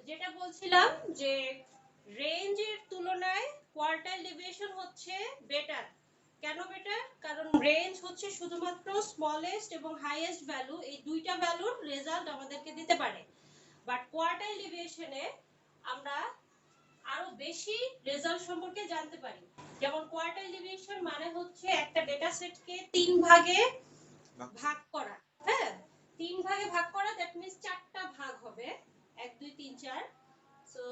যেটা বলছিলাম যে রেঞ্জের তুলনায় কোয়ার্টাইল ডেভিয়েশন হচ্ছে বেটার। কেন বেটার? কারণ রেঞ্জ হচ্ছে শুধুমাত্র স্মলেস্ট এবং হাইয়েস্ট ভ্যালু, এই দুইটা ভ্যালুর রেজাল্ট আমাদেরকে দিতে পারে। বাট কোয়ার্টাইল ডেভিয়েশনে আমরা আরো বেশি রেজাল্ট সম্পর্কে জানতে পারি। যেমন কোয়ার্টাইল ডেভিয়েশন মানে হচ্ছে একটা ডেটা সেটকে 3 ভাগে ভাগ করা। হ্যাঁ, 3 ভাগে ভাগ করা, দ্যাট মিন্স 4টা ভাগ হবে, 1 2 3 4। সো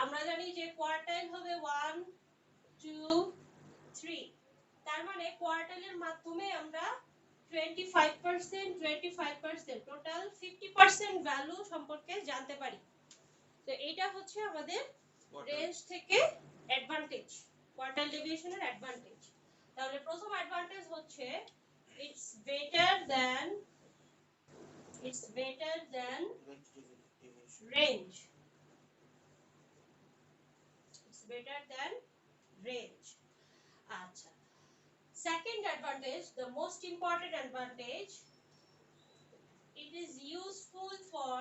আমরা জানি যে কোয়ার্টাইল হবে 1 2 3। তার মানে কোয়ার্টাইলের মাধ্যমে আমরা 25% 25% টোটাল 50% ভ্যালু সম্পর্কে জানতে পারি। তো এটা হচ্ছে আমাদের রেঞ্জ থেকে অ্যাডভান্টেজ, কোয়ার্টাইল ডেভিয়েশনের অ্যাডভান্টেজ। তাহলে প্রথম অ্যাডভান্টেজ হচ্ছে it's better than range. It's better than range. আচ্ছা, second advantage, the most important advantage, it is useful for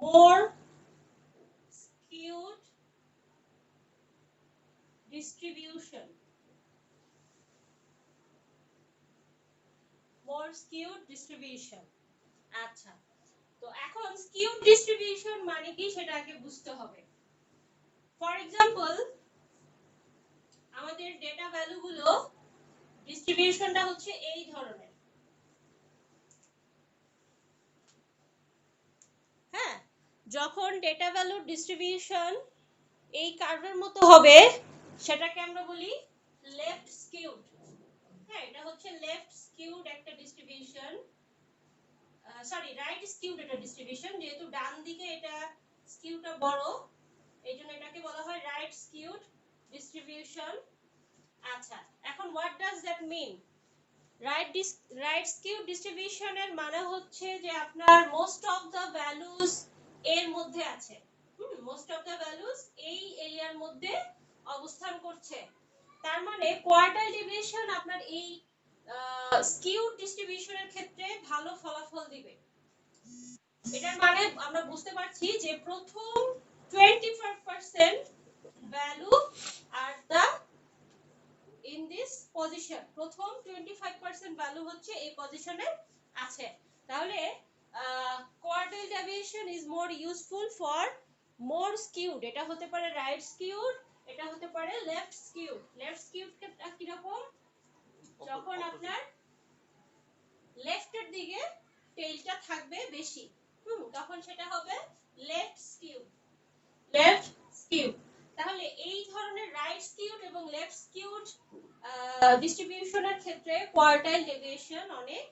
more skewed distribution. More skewed distribution. আচ্ছা, তো এখন skewed distribution মানে কি সেটা আগে বুঝতে হবে। ফর এক্সাম্পল, আমাদের ডেটা ভ্যালুগুলো ডিস্ট্রিবিউশনটা হচ্ছে এই ধরনের। হ্যাঁ, যখন ডেটা ভ্যালুর ডিস্ট্রিবিউশন এই কার্ভের মতো হবে সেটাকে আমরা বলি লেফট স্কিউড। হ্যাঁ, এটা হচ্ছে লেফট স্কিউড একটা ডিস্ট্রিবিউশন, সরি রাইট স্কিউড একটা ডিস্ট্রিবিউশন। যেহেতু ডান দিকে এটা স্কিউটা বড়, এইজন্য এটাকে বলা হয় রাইট স্কিউড ডিস্ট্রিবিউশন। আচ্ছা, এখন what does that mean? Right skew ডিস্ট্রিবিউশনের মানে হচ্ছে যে আপনার মোস্ট অফ দা ভ্যালুস এর মধ্যে আছে। মোস্ট অফ দা ভ্যালুস এই এরিয়ার মধ্যে অবস্থান করছে। তার মানে কোয়ার্টাইল ডেভিয়েশন আপনার এই স্কিউ ডিস্ট্রিবিউশনের ক্ষেত্রে ভালো ফলাফল দিবে। এটার মানে আমরা বুঝতে পারছি যে প্রথম 25% value are the in this position, প্রথম 25% ভ্যালু হচ্ছে এই পজিশনে আছে। তাহলে quartile deviation is more useful for more skewed. এটা হতে পারে রাইট স্কিউড, এটা হতে পারে লেফট স্কিউড। লেফট স্কিউডটা কি রকম? যখন আপনার লেফটের দিকে টেইলটা থাকবে বেশি, তখন সেটা হবে লেফট স্কিউড। Left skewed. তাহলে এই ধরনের রাইট স্কিউড এবং লেফট স্কিউড ডিস্ট্রিবিউশনের ক্ষেত্রে কোয়ার্টাইল ডেভিয়েশন অনেক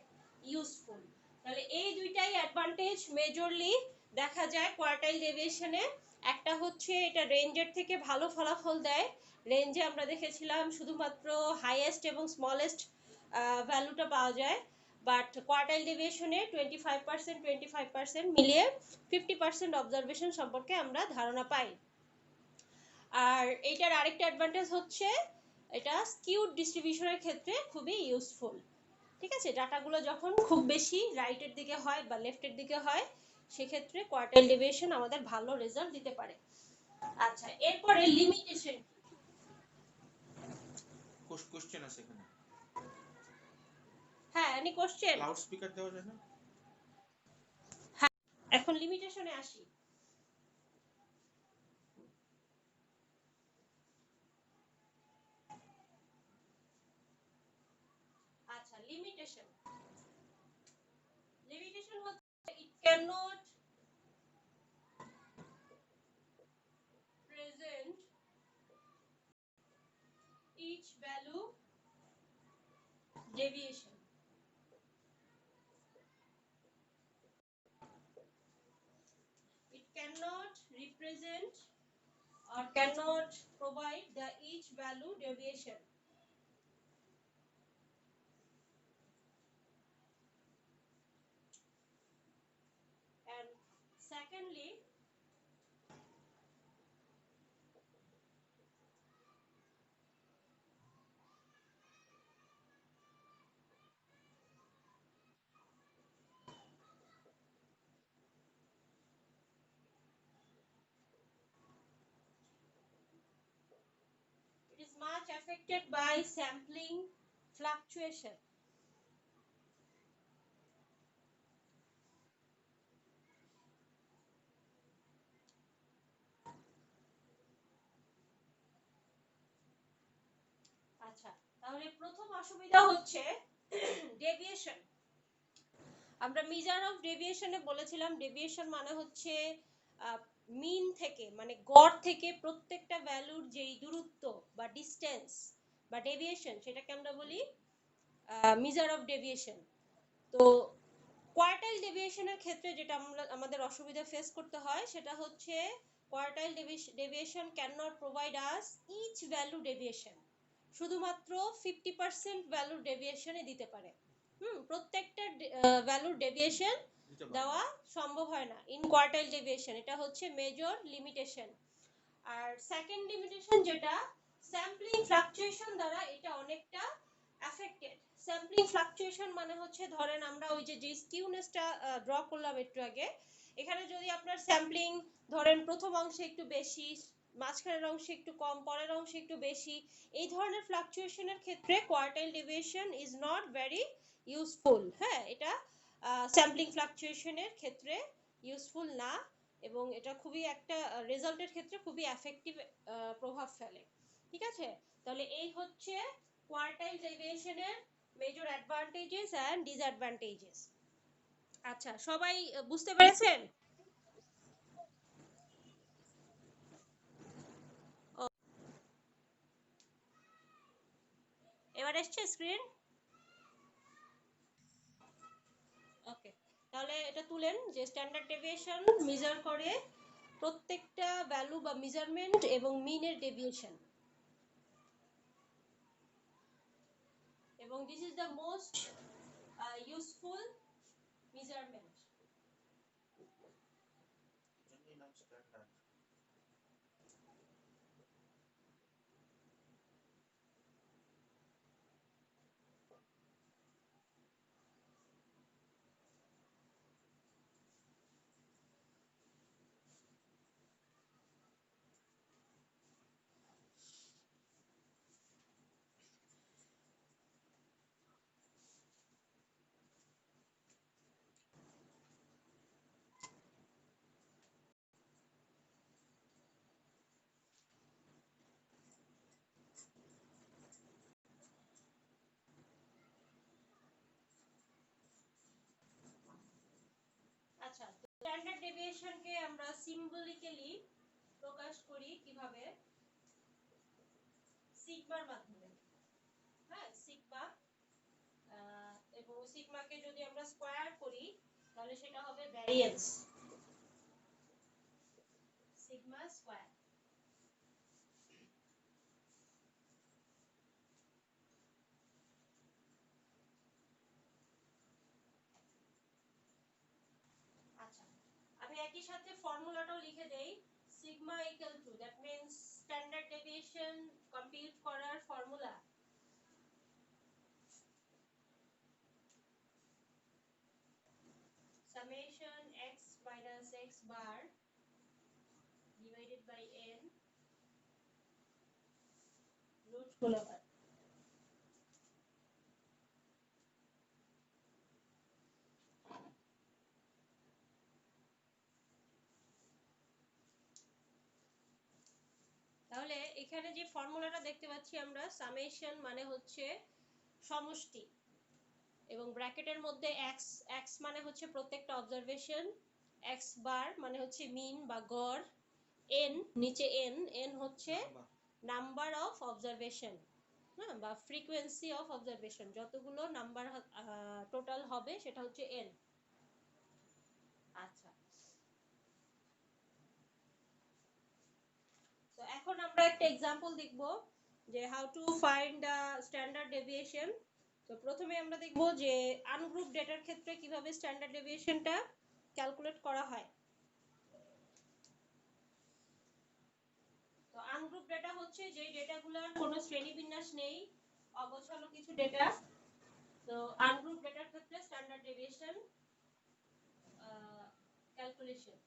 ইউজফুল। তাহলে এই দুইটাই অ্যাডভান্টেজ মেজরলি দেখা যায় কোয়ার্টাইল ডেভিয়েশনে। একটা হচ্ছে এটা রেঞ্জের থেকে ভালো ফলাফল দেয়। রেঞ্জে আমরা দেখেছিলাম শুধুমাত্র হাইয়েস্ট এবং স্মলেস্ট ভ্যালুটা পাওয়া যায়, বাট কোয়ার্টাইল ডেভিয়েশনে 25% মিলিয়ে 50% অবজারভেশন সম্পর্কে আমরা ধারণা পাই। আর এটার আরেকটা অ্যাডভান্টেজ হচ্ছে এটা স্কিউড ডিস্ট্রিবিউশনের ক্ষেত্রে খুবই ইউজফুল। ঠিক আছে, ডাটাগুলো যখন খুব বেশি রাইটের দিকে হয় বা লেফটের দিকে হয় সেক্ষেত্রে কোয়ার্টাইল ডেভিয়েশন আমাদের ভালো রেজাল্ট দিতে পারে। আচ্ছা, এরপরে লিমিটেশন। কোশ্চেন আছে এখানে। হ্যাঁ, এনি কোশ্চেন? লাউড স্পিকার দেওয়া যায় না? হ্যাঁ, এখন লিমিটেশনে আসি। আচ্ছা, লিমিটেশন হচ্ছে it cannot present each value deviation. It cannot represent or cannot provide the each value deviation. And secondly, much affected by sampling fluctuation. আচ্ছা, তাহলে প্রথম অসুবিধা হচ্ছে ডেভিয়েশন। আমরা মেজার অফ ডেভিয়েশনে বলেছিলাম ডেভিয়েশন মানে হচ্ছে মিন থেকে মানে গড় থেকে প্রত্যেকটা ভ্যালুর যেই দূরত্ব বা ডিসটেন্স বা ডেভিয়েশন সেটাকে আমরা বলি মেজার অফ ডেভিয়েশন। তো কোয়ার্টাইল ডেভিয়েশনের ক্ষেত্রে যেটা আমাদের অসুবিধা ফেস করতে হয় সেটা হচ্ছে quartile deviation cannot provide us each value deviation, শুধুমাত্র 50% ভ্যালুর ডেভিয়েশনই দিতে পারে। প্রত্যেকটা ভ্যালুর ডেভিয়েশন দেওয়া সম্ভব হয় না ইন কোয়ার্টাইল ডেভিয়েশন, এটা হচ্ছে মেজর লিমিটেশন। আর সেকেন্ড লিমিটেশন যেটা স্যাম্পলিং ফ্লাকচুয়েশন দ্বারা এটা অনেকটা অ্যাফেক্টেড। স্যাম্পলিং ফ্লাকচুয়েশন মানে হচ্ছে ধরেন আমরা ওই যে স্কিউনেসটা ড্র করলাম একটু আগে, এখানে যদি আপনার স্যাম্পলিং ধরেন প্রথম অংশে একটু বেশি, মাঝখানের অংশে একটু কম, পরের অংশে একটু বেশি, এই ধরনের ফ্লাকচুয়েশনের ক্ষেত্রে quartile deviation is not very useful. হ্যাঁ, এটা স্যাম্পলিং ফ্লাকচুয়েশনের ক্ষেত্রে ইউজফুল না এবং এটা খুবই একটা রেজাল্টের ক্ষেত্রে খুবই এফেক্টিভ প্রভাব ফেলে। ঠিক আছে, তাহলে এই হচ্ছে কোয়ার্টাইল ডেভিয়েশনের মেজর অ্যাডভান্টেজেস এন্ড ডিসঅ্যাডভান্টেজেস। আচ্ছা, সবাই বুঝতে পেরেছেন? এবার এসছে স্ক্রিন? ওকে, তাহলে এটা তুলেন যে স্ট্যান্ডার্ড ডেভিয়েশন মেজার করে প্রত্যেকটা ভ্যালু বা মেজারমেন্ট এবং মিনের ডেভিয়েশন, এবং this is the most useful measurement. এজন্যই নাম স্ট্যান্ডার্ড। আচ্ছা, স্ট্যান্ডার্ড ডেভিয়েশনকে আমরা সিম্বলিক্যালি প্রকাশ করি কিভাবে? সিগমার মাধ্যমে। হ্যাঁ, সিগমা, এবং সিগমাকে যদি আমরা স্কয়ার করি তাহলে সেটা হবে ভ্যারিয়েন্স, সিগমা স্কয়ার। আচ্ছা, আমি একই সাথে ফর্মুলাটাও লিখে দেই। Sigma equal two, that means standard deviation compute করার formula summation x minus x bar divided by n root whole over। তাহলে এখানে যে ফর্মুলাটা দেখতে পাচ্ছি আমরা, সামেশন মানে হচ্ছে সমষ্টি, এবং ব্র্যাকেটের মধ্যে x, x মানে হচ্ছে প্রত্যেকটা অবজারভেশন, x বার মানে হচ্ছে মিন বা গড়, n নিচে n, n হচ্ছে নাম্বার অফ অবজারভেশন, হ্যাঁ, বা ফ্রিকোয়েন্সি অফ অবজারভেশন, যতগুলো নাম্বার টোটাল হবে সেটা হচ্ছে n। আচ্ছা, তো এখন আমরা একটা एग्जांपल দেখব যে how to find the standard deviation. তো প্রথমে আমরা দেখব যে আনগ্রুপ ডেটার ক্ষেত্রে কিভাবে স্ট্যান্ডার্ড ডেভিয়েশনটা ক্যালকুলেট করা হয়। তো আনগ্রুপ ডেটা হচ্ছে যে ডেটাগুলোর কোনো শ্রেণীবিন্যাস নেই, অগোছালো কিছু ডেটা। তো আনগ্রুপ ডেটার ক্ষেত্রে স্ট্যান্ডার্ড ডেভিয়েশন ক্যালকুলেশন।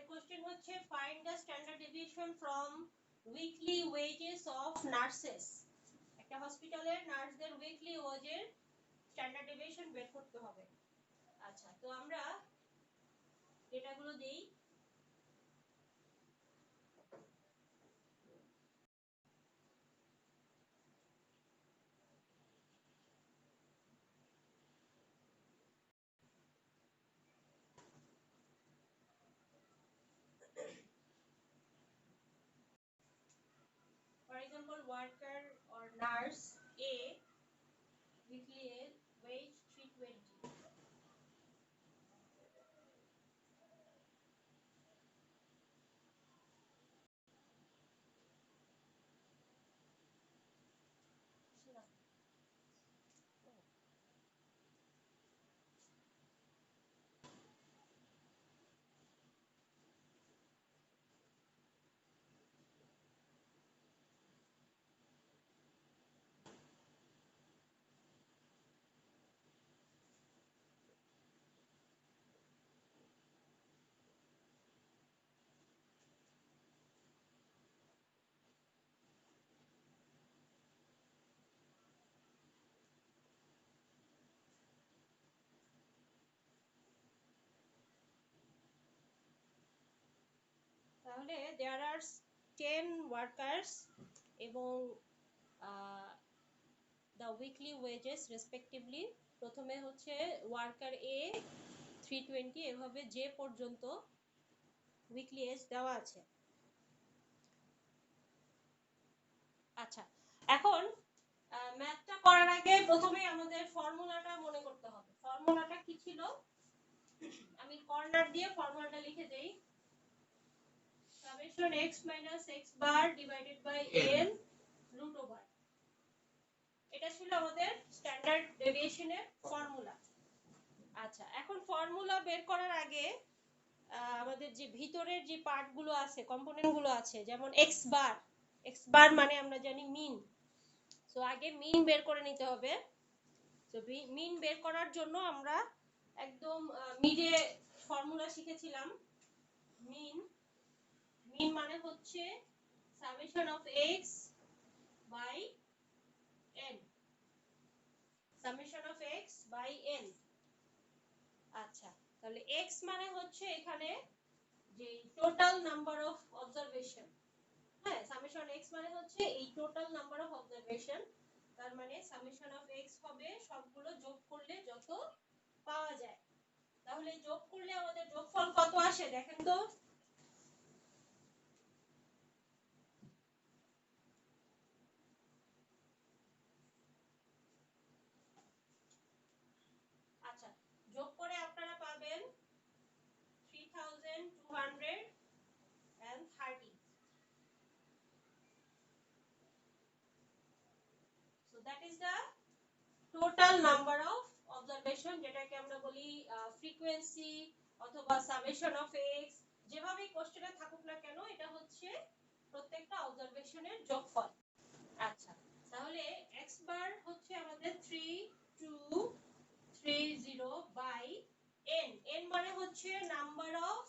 কোশ্চেন হচ্ছে find the standard deviation from weekly wages of nurses. একটা হসপিটালের নার্সদের উইকলি ওয়েজের স্ট্যান্ডার্ড ডেভিয়েশন বের করতে হবে। আচ্ছা, তো আমরা ডেটাগুলো দেই। For example, worker or nurse A, weekly wage 320. তাহলে there are 10 workers এবং the weekly wages respectively। প্রথমে হচ্ছে ওয়ার্কার এ 320, এভাবে যে পর্যন্ত উইকলি এজ দেওয়া আছে। আচ্ছা, এখন ম্যাথটা করার আগে প্রথমে আমাদের ফর্মুলাটা মনে করতে হবে। ফর্মুলাটা কি ছিল? আমি কর্নার দিয়ে ফর্মুলাটা লিখে দেই। summation x minus x bar divided by n root over। এটা ছিল আমাদের স্ট্যান্ডার্ড ডেভিয়েশনের ফর্মুলা। আচ্ছা, এখন ফর্মুলা বের করার আগে আমাদের যে ভিতরের যে পার্টগুলো আছে, কম্পোনেন্টগুলো আছে, যেমন x বার মানে আমরা জানি মিন। সো আগে মিন বের করে নিতে হবে। তো মিন বের করার জন্য আমরা একদম মিডে ফর্মুলা শিখেছিলাম। মিন মানে হচ্ছে summation of x by n, summation of x by n। আচ্ছা, তাহলে x মানে হচ্ছে এখানে যে টোটাল নাম্বার অফ অবজারভেশন। হ্যাঁ, সামেশন x মানে হচ্ছে এই টোটাল নাম্বার অফ অবজারভেশন। তার মানে সামেশন অফ x হবে সবগুলো যোগ করলে যত পাওয়া যায়। তাহলে যোগ করলে আমাদের যোগফল কত আসে দেখেন তো। আচ্ছা, যোগ করে আপনারা পাবেন 3230। So that is the total number of observation, যেটাকে আমরা বলি ফ্রিকোয়েন্সি অথবা সামেশন অফ x, যেভাবে কোশ্চেনে থাকুক না কেন, এটা হচ্ছে প্রত্যেকটা অবজারভেশনের যোগফল। আচ্ছা, তাহলে x বার হচ্ছে আমাদের 3230 বাই n। n মানে হচ্ছে নাম্বার অফ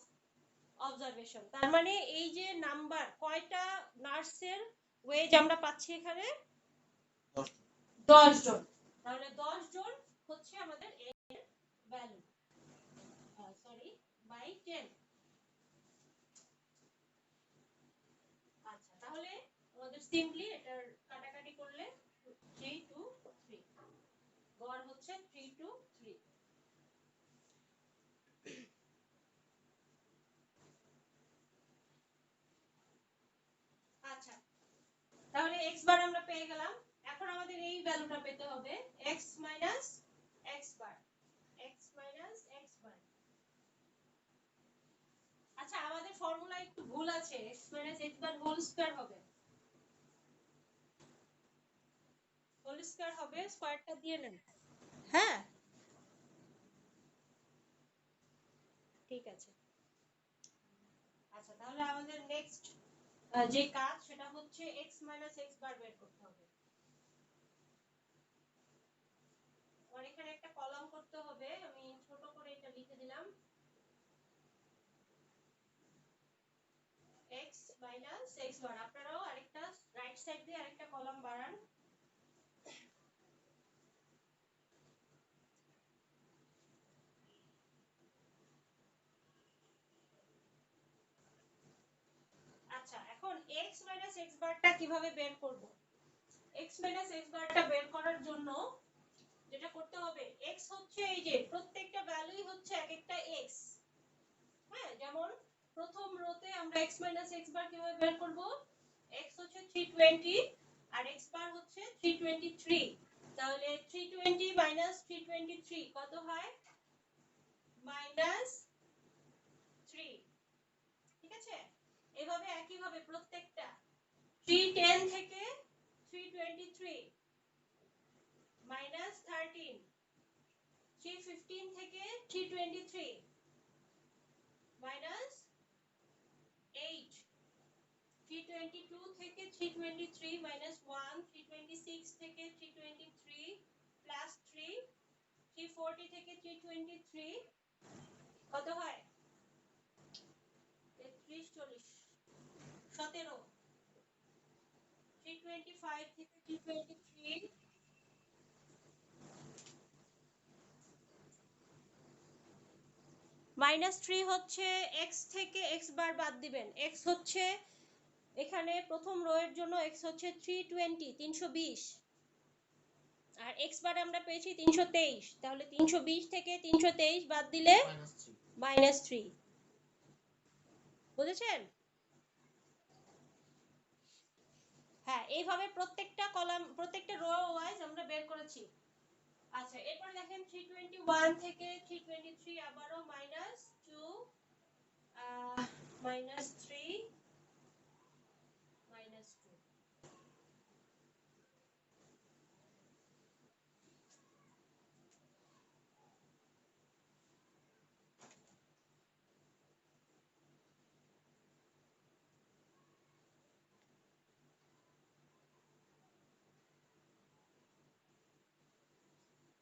অবজারভেশন। তার মানে এই যে নাম্বার, কয়টা নার্সের ওয়েজ আমরা পাচ্ছি এখানে? 10 জন। তাহলে 10 জন হচ্ছে আমাদের এর ভ্যালু, সরি, বাই 10। আচ্ছা, তাহলে আমাদের সিম্পলি এটার কাটাকাটি করলে 3 2 3, গড় হচ্ছে 3 2 3। আচ্ছা, তাহলে x বার আমরা পেয়ে গেলাম। এখন আমাদের এই ভ্যালুটা পেতে হবে x minus x bar, x minus x bar. আচ্ছা, আমাদের ফর্মুলায় একটু ভুল আছে, x minus x bar whole square হবে। হোল স্কয়ার হবে, স্কয়ারটা দিয়ে নেন। হ্যাঁ, ঠিক আছে। আচ্ছা, তাহলে আমাদের নেক্সট যে কাজ সেটা হচ্ছে x মাইনাস x বার বের করতে হবে। আর এখানে একটা কলাম করতে হবে, আমি ছোট করে এটা লিখে দিলাম। x minus x বার। আপনারাও আরেকটা রাইট সাইড দিয়ে আরেকটা কলাম বাড়ান। আচ্ছা, এখন x minus x বারটা কিভাবে বের করব? x minus x বারটা বের করার জন্য যেটা করতে হবে, x হচ্ছে এই যে প্রত্যেকটা ভ্যালুই হচ্ছে এক একটা x। হ্যাঁ, যেমন প্রথম রোতে আমরা x minus x বার কিভাবে বের করব? x হচ্ছে 320 আর x বার হচ্ছে 323। তাহলে 320 minus 323 কত হয়? -3। ঠিক আছে? এভাবে একইভাবে প্রত্যেকটা 310 থেকে 323 -13, 315 থেকে 323 -8, 322 থেকে 323 -1, 326 থেকে 323 +3, 340 থেকে 323 কত হয়? 33, 40, 17, 325 থেকে 323 -3 হচ্ছে x থেকে x বার বাদ দিবেন। x হচ্ছে এখানে প্রথম রো এর জন্য x হচ্ছে 320, 320, আর x বার আমরা পেয়েছি 323। তাহলে 320 থেকে 323 বাদ দিলে -3। বুঝেছেন? হ্যাঁ, এইভাবে প্রত্যেকটা কলাম প্রত্যেকটা রো ওয়াইজ আমরা বের করেছি। আচ্ছা, এরপর দেখেন 321 থেকে 323 আবারো -2, -3, -2।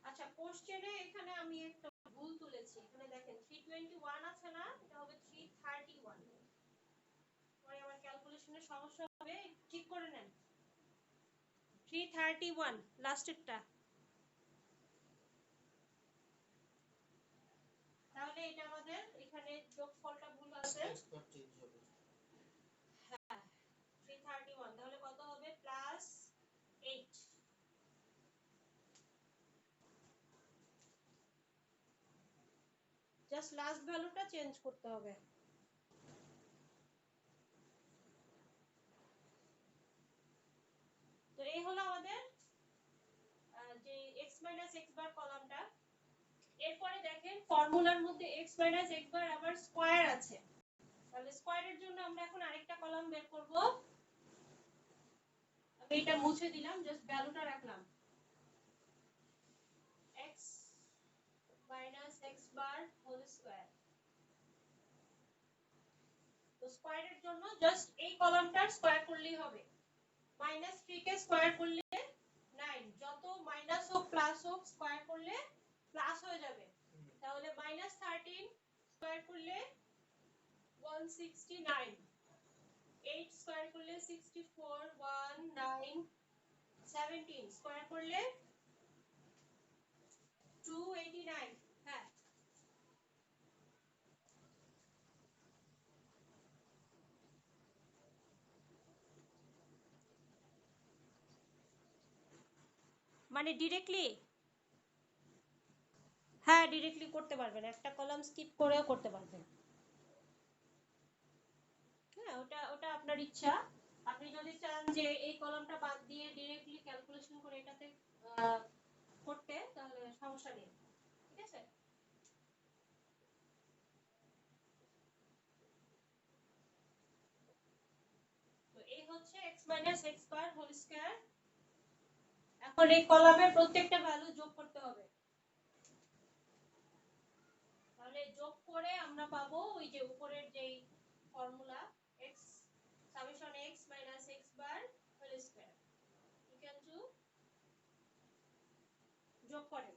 আচ্ছা, কোশ্চেনে এখানে আমি একটা ভুল তুলেছি। এখানে দেখেন 321 আছে না, এটা হবে 331। পরে আমার ক্যালকুলেশনে সমস্যা হবে, ঠিক করে নেন। 331 লাস্টেরটা। তাহলে এটা আমাদের এখানে যোগফলটা ভুল আছে। হ্যাঁ, 331 তাহলে কত হবে? +8। জাস্ট লাস্ট ভ্যালুটা চেঞ্জ করতে হবে। তো এই হলো আমাদের যে x x বার কলামটা। এরপরে দেখেন ফর্মুলার মধ্যে x x বার আবার স্কয়ার আছে। তাহলে স্কয়ারের জন্য আমরা এখন আরেকটা কলাম বের করব। আমি এটা মুছে দিলাম, জাস্ট ভ্যালুটা রাখলাম। x x bar whole square. তো স্কয়ারের জন্য জাস্ট এই কলামটার স্কয়ার করলেই হবে। -3 কে স্কয়ার করলে 9, যত মাইনাস হোক প্লাস হোক স্কয়ার করলে প্লাস হয়ে যাবে। তাহলে -13 স্কয়ার করলে 169, 8 স্কয়ার করলে 64, 1 9, 17 স্কয়ার করলে 289। হ্যাঁ, মানে ডিরেক্টলি, হ্যাঁ ডিরেক্টলি করতে পারবেন, একটা কলাম স্কিপ করেও করতে পারবেন। হ্যাঁ, ওটা ওটা আপনার ইচ্ছা। আপনি যদি চান যে এই কলামটা বাদ দিয়ে ডিরেক্টলি ক্যালকুলেশন করে এটাতে করতে, তাহলে সমস্যা নেই। ঠিক আছে? তো এই হচ্ছে x x bar whole square. এখন এই কলামের প্রত্যেকটা ভ্যালু যোগ করতে হবে। তাহলে যোগ করে আমরা পাবো ওই যে উপরের যেই formula x summation x x bar whole square equal to, যোগ করেন।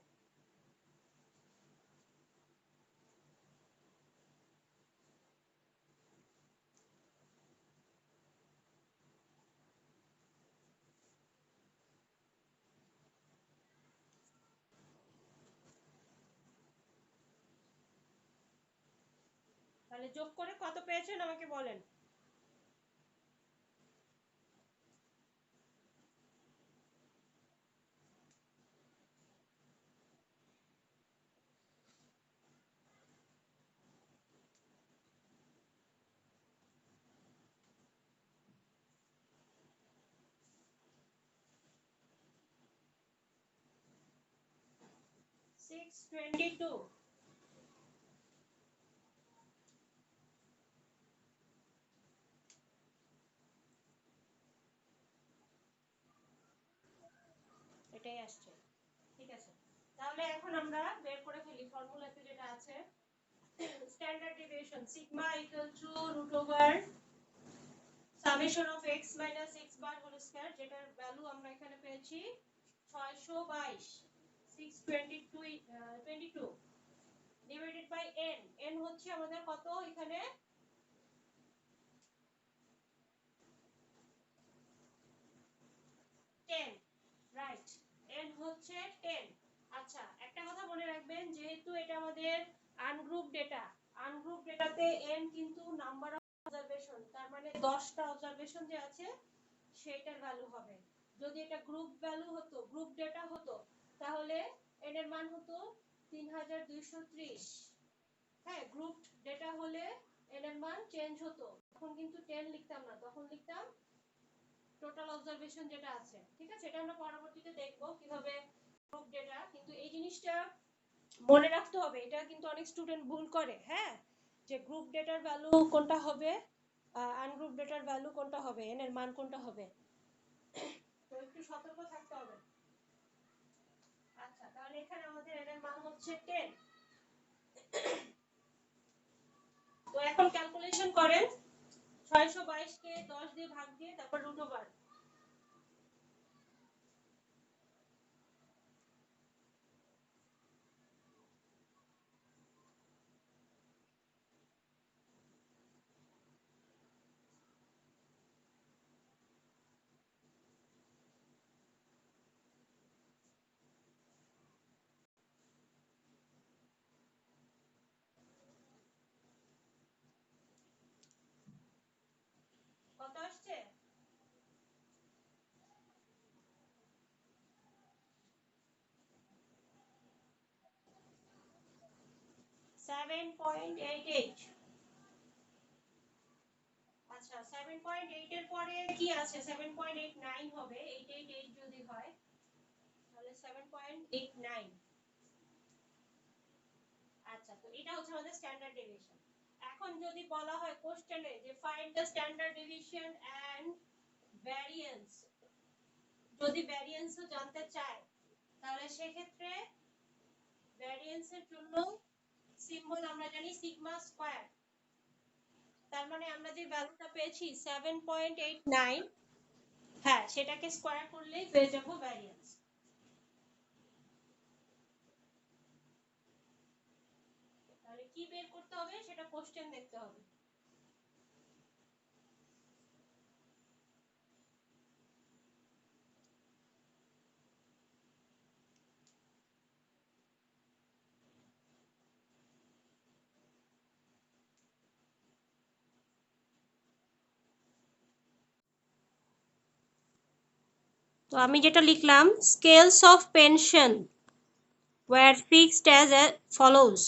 তাহলে যোগ করে কত পেয়েছেন আমাকে বলেন। সিক্স 22। এটাই আসছে, ঠিক আছে। তাহলে এখন আমরা বের করে ফেলি ফর্মুলাতে যেটা আছে, standard deviation sigma equal to root over summation of x minus x bar whole square, যেটার ভ্যালু আমরা এখানে পেয়েছি 622, 622 ডিভাইডেড বাই n। n হচ্ছে আমাদের কত এখানে, 10, রাইট। n হচ্ছে 10। আচ্ছা, একটা কথা মনে রাখবেন, যেহেতু এটা আমাদের আনগ্রুপ ডেটা, আনগ্রুপ ডেটাতে n কিন্তু নাম্বার অফ অবজারভেশন, তার মানে 10টা অবজারভেশন যে আছে সেটার ভ্যালু হবে। যদি এটা গ্রুপ ভ্যালু হতো, গ্রুপ ডেটা হতো, তাহলে n এর মান হতো 3230। হ্যাঁ, গ্রুপ ডেটা হলে n এর মান চেঞ্জ হতো, তখন কিন্তু 10 লিখতাম না, তখন লিখতাম টোটাল অবজারভেশন যেটা আছে, ঠিক আছে। এটা আমরা পরবর্তীতে দেখব কিভাবে গ্রুপ ডেটা, কিন্তু এই জিনিসটা মনে রাখতে হবে, এটা কিন্তু অনেক স্টুডেন্ট ভুল করে। হ্যাঁ, যে গ্রুপ ডেটার ভ্যালু কোনটা হবে, আনগ্রুপ ডেটার ভ্যালু কোনটা হবে, n এর মান কোনটা হবে, তো একটু সতর্ক থাকতে হবে। আচ্ছা, তাহলে এখানে আমাদের n এর মান হচ্ছে 10। তো এখন ক্যালকুলেশন করেন, 622 কে 10 দিয়ে ভাগ দিয়ে তারপর রুট ওভার। কত আসছে? 7.88। আচ্ছা, 7.8 এর পরে কি আছে, 7.89 হবে, 888 যদি হয় তাহলে 7.89। আচ্ছা, তো এটা হচ্ছে আমাদের স্ট্যান্ডার্ড ডেভিয়েশন। এখন যদি বলা হয় কোশ্চেনে যে find the standard deviation and variance, যদি ভ্যারিয়েন্সও জানতে চায়, তাহলে সেক্ষেত্রে ভ্যারিয়েন্সের জন্য সিম্বল আমরা জানি সিগমা স্কয়ার। তার মানে আমরা যে ভ্যালুটা পেয়েছি 7.89, হ্যাঁ, সেটাকে স্কয়ার করলেই পেয়ে যাব ভ্যারিয়েন্স। তাহলে কি বের করতে হবে সেটা কোশ্চেন দেখতে হবে। তো আমি যেটা লিখলাম, scales of pension were fixed as follows.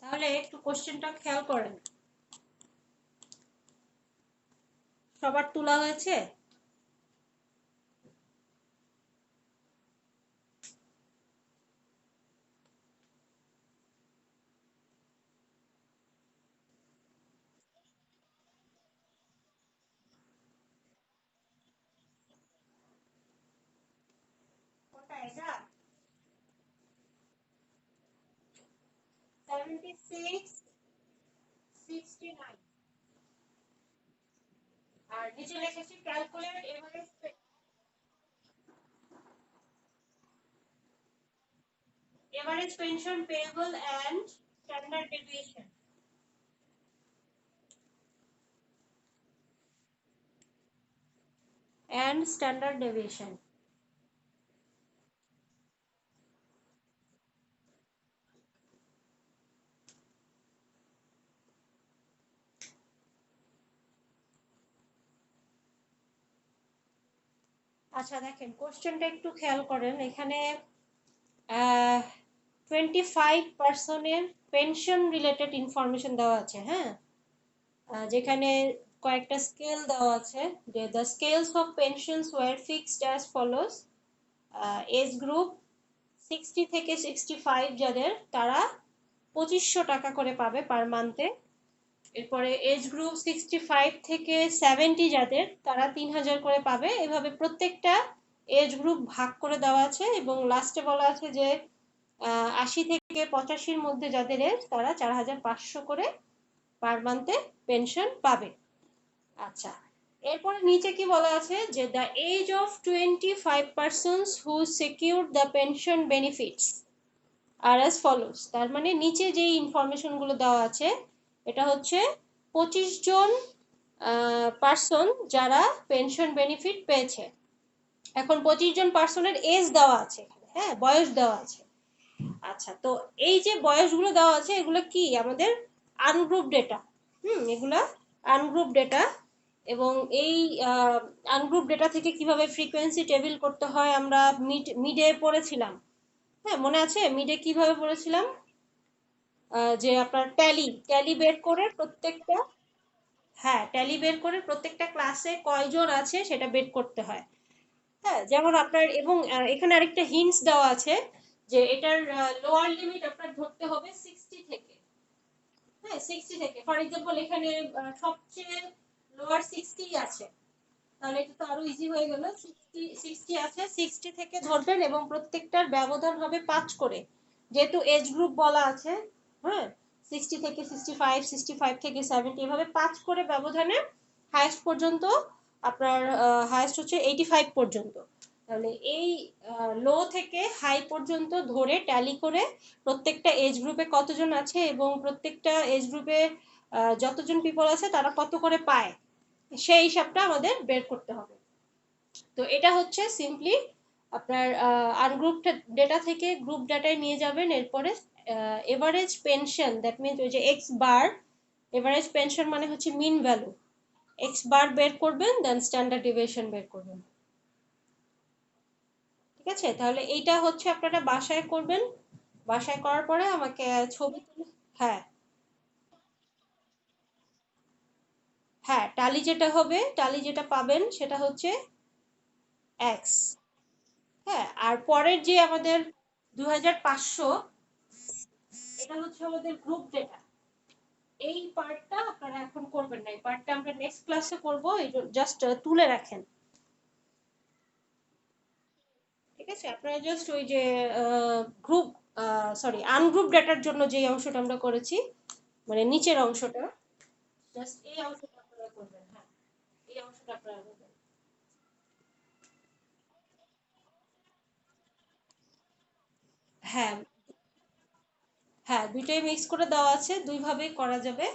তাহলে একটু কোশ্চেনটা খেয়াল করেন, সবার তোলা হয়েছে? কোনটা এটা? 76 69, আর নিচে লিখেছি calculate average pension payable and standard deviation. And standard deviation. আচ্ছা দেখেন কোশ্চেনটা একটু খেয়াল করেন, এখানে 25 পার্সনের পেনশন রিলেটেড ইনফরমেশন দেওয়া আছে, হ্যাঁ। যেখানে কয়েকটা স্কেল দেওয়া আছে, যে the scales of pensions were fixed as follows. Age group 60 থেকে 65 যাদের, তারা 2500 টাকা করে পাবে পার মান্থে। এরপরে এজ গ্রুপ 65 থেকে 70 যাদের, তারা 3000 করে পাবে। এভাবে প্রত্যেকটা এজ গ্রুপ ভাগ করে দেওয়া আছে, এবং লাস্টে বলা আছে যে 80 থেকে 85-র মধ্যে যাদের এজ, তারা 4500 করে পার মান্থে পেনশন পাবে। আচ্ছা, এরপরে নিচে কি বলা আছে, যে the age of 25 persons who secure the pension benefits are as follows. তার মানে নিচে যে ইনফরমেশন গুলো দেওয়া আছে, এটা হচ্ছে 25 জন পার্সন যারা পেনশন বেনিফিট পেয়েছে। এখন 25 জন পার্সনের এজ দেওয়া আছে, হ্যাঁ, বয়স দেওয়া আছে। আচ্ছা, তো এই যে বয়সগুলো দেওয়া আছে, এগুলো কি আমাদের আনগ্রুপ ডেটা। এগুলা আনগ্রুপ ডেটা। এবং এই আনগ্রুপ ডেটা থেকে কিভাবে ফ্রিকোয়েন্সি টেবিল করতে হয় আমরা মিডে পড়েছিলাম। হ্যাঁ, মনে আছে মিডে কিভাবে পড়েছিলাম? যে আপনার ট্যালি বের করে প্রত্যেকটা, হ্যাঁ, ট্যালি বের করে প্রত্যেকটা ক্লাসে কয়জন আছে সেটা বের করতে হয়। হ্যাঁ, যেমন আপনার, এবং এখানে আরেকটা হিন্টস দেওয়া আছে, যে এটার লোয়ার লিমিট আপনার ধরতে হবে 60 থেকে। হ্যাঁ, 60 থেকে, ফর এক্সাম্পল এখানে সবচেয়ে লোয়ার 60 আছে, তাহলে এটা তো আরো ইজি হয়ে গেল। 60 আছে, 60 থেকে ধরবেন, এবং প্রত্যেকটার ব্যবধান হবে 5 করে, যেহেতু এজ গ্রুপ বলা আছে। হ্যাঁ, 60 থেকে 65, 65 থেকে 70, এভাবে 5 করে ব্যবধানে হাইয়েস্ট পর্যন্ত আপনার, হাইয়েস্ট হচ্ছে 85 পর্যন্ত। তাহলে এই লো থেকে হাই পর্যন্ত ধরে ট্যালি করে প্রত্যেকটা এজ গ্রুপে কতজন আছে, এবং প্রত্যেকটা এজ গ্রুপে যতজন পিপল আছে তারা কত করে পায়, সেই হিসাবটা আমাদের বের করতে হবে। তো এটা হচ্ছে সিম্পলি আপনার আনগ্রুপ ডেটা থেকে গ্রুপ ডাটায় নিয়ে যাবেন। এরপরে এভারেজ পেনশন, দ্যাট মিনস ওই যে এক্স বার, এভারেজ পেনশন মানে হচ্ছে মিন ভ্যালু, এক্স বার বের করবেন, দেন স্ট্যান্ডার্ড ডেভিয়েশন বের করবেন। ঠিক আছে, তাহলে এইটা হচ্ছে আপনারা বাসায় করবেন। বাসায় করার পরে আমাকে ছবি তুলে, হ্যাঁ, হ্যাঁ, টালি যেটা হবে, টালি যেটা পাবেন সেটা হচ্ছে এক্স। হ্যাঁ, আর পরের যে আমাদের 2500, এটা হচ্ছে আমাদের গ্রুপ ডেটা। এই পার্টটা আপনারা এখন করবেন না, এই পার্টটা আমরা নেক্সট ক্লাসে করব, এই জাস্ট তুলে রাখেন। ঠিক আছে, আপনারা জাস্ট ওই যে গ্রুপ, সরি, আনগ্রুপ ডেটার জন্য যে অংশটা আমরা করেছি, মানে নিচের অংশটা, জাস্ট এই অংশটা আপনারা করবেন। হ্যাঁ, এই অংশটা আপনারা করবেন। হ্যাঁ, হ্যাঁ, দুইটাই মিক্স করে দেওয়া আছে, দুই ভাবেই করা যাবে।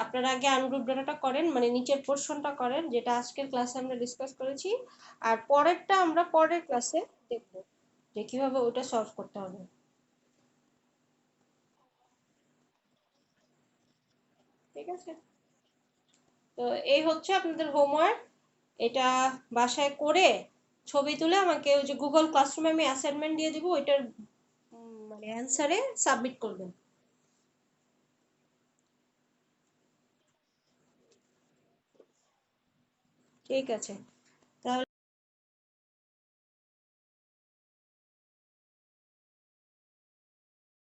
আপনারা আগে আনগ্রুপ ডাটাটা করেন, মানে নিচের পোর্শনটা করেন, যেটা আজকের ক্লাসে আমরা ডিসকাস করেছি। আর পরেরটা আমরা পরের ক্লাসে দেখব, যে কিভাবে ওটা সলভ করতে হবে। ঠিক আছে, তো এই হচ্ছে আপনাদের হোমওয়ার্ক। এটা বাসায় করে ছবি তুলে আমাকে ওই যে গুগল ক্লাসরুমে আমি অ্যাসাইনমেন্ট দিয়ে দিব, ওইটার মানে অ্যান্সারে সাবমিট করবেন। ঠিক আছে।